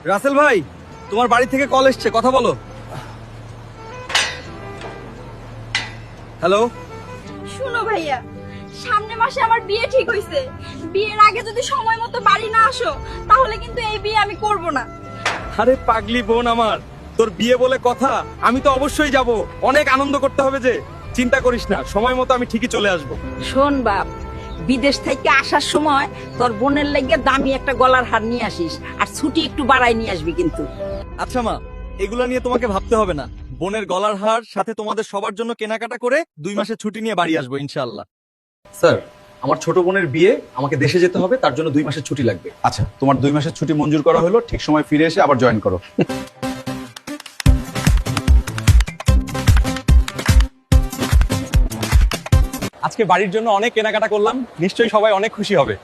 রাসেল ভাই, তোমার বাড়ি থেকে কল এসছে, কথা বলো। হ্যালো। শুনো ভাইয়া, সামনে মাসে আমার বিয়ে ঠিক হইছে। বিয়ের আগে যদি সময় মতো বাড়ি না আসো তাহলে কিন্তু এই বিয়ে আমি করব না। আরে পাগলি বোন আমার, তোর বিয়ে বলে কথা, আমি তো অবশ্যই যাব। অনেক আনন্দ করতে হবে যে, চিন্তা করিস না, সময় মতো আমি ঠিকই চলে আসবো। শোন বাপ, বিদেশ থেকে আসার সময় তোর বোনের লাগে দামি একটা গলার হার নিয়ে আসিস, আর ছুটি একটু বাড়াই নিয়ে আসবি কিন্তু। আচ্ছা মা, এগুলো নিয়ে তোমাকে ভাবতে হবে না। বোনের গলার হার সাথে তোমাদের সবার জন্য কেনাকাটা করে 2 মাসের ছুটি নিয়ে বাড়ি আসবো ইনশাআল্লাহ। স্যার, আমার ছোট বোনের বিয়ে, আমাকে দেশে যেতে হবে, তার জন্য 2 মাসের ছুটি লাগবে। আচ্ছা, তোমার 2 মাসের ছুটি মঞ্জুর করা হলো, ঠিক সময় ফিরে এসে আবার জয়েন করো। আজকে বাড়ির জন্য অনেক কেনাকাটা করলাম, নিশ্চয়ই সবাই অনেক খুশি হবে।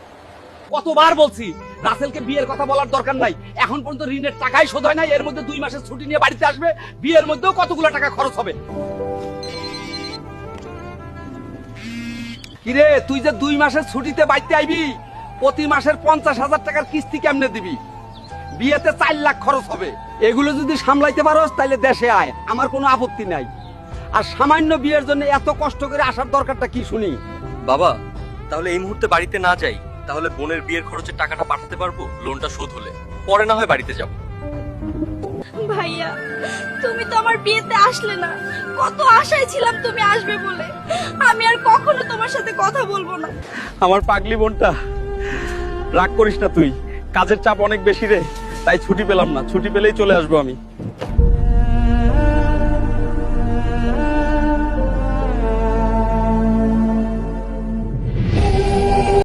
কতবার বলছি রাসেলকে বিয়ের কথা বলার দরকার নাই, এখন পর্যন্ত ঋণের টাকাই শোধ হয় নাই, এর মধ্যে 2 মাসের ছুটি নিয়ে বাড়িতে আসবে, বিয়ের মধ্যেও কতগুলো টাকা খরচ হবে। কিরে, তুই যে 2 মাসের ছুটিতে বাড়িতে আইবি, প্রতি মাসের 50,000 টাকার কিস্তি কেমনে দিবি? বিয়েতে 4 লাখ খরচ হবে। এগুলো যদি সামলাইতে পারোস তাহলে দেশে আয়, আমার কোনো আপত্তি নাই। আর সামান্য বিয়ের জন্য এত কষ্ট করে আসার দরকারটা কি শুনি? বাবা, তাহলে এই মুহূর্তে বাড়িতে না যাই, তাহলে বোনের বিয়ের খরচের টাকাটা পাঠাতে পারবো, লোনটা শোধ হলে পরে না হয় বাড়িতে যাব। ভাইয়া, তুমি তো আমার বিয়েতে আসলে না। কত আশায় ছিলাম তুমি আসবে বলে। আমি আর কখনো তোমার সাথে কথা বলবো না। আমার পাগলি বোনটা, রাগ করিস না তুই, কাজের চাপ অনেক বেশি রে, তাই ছুটি পেলাম না, ছুটি পেলেই চলে আসবো আমি।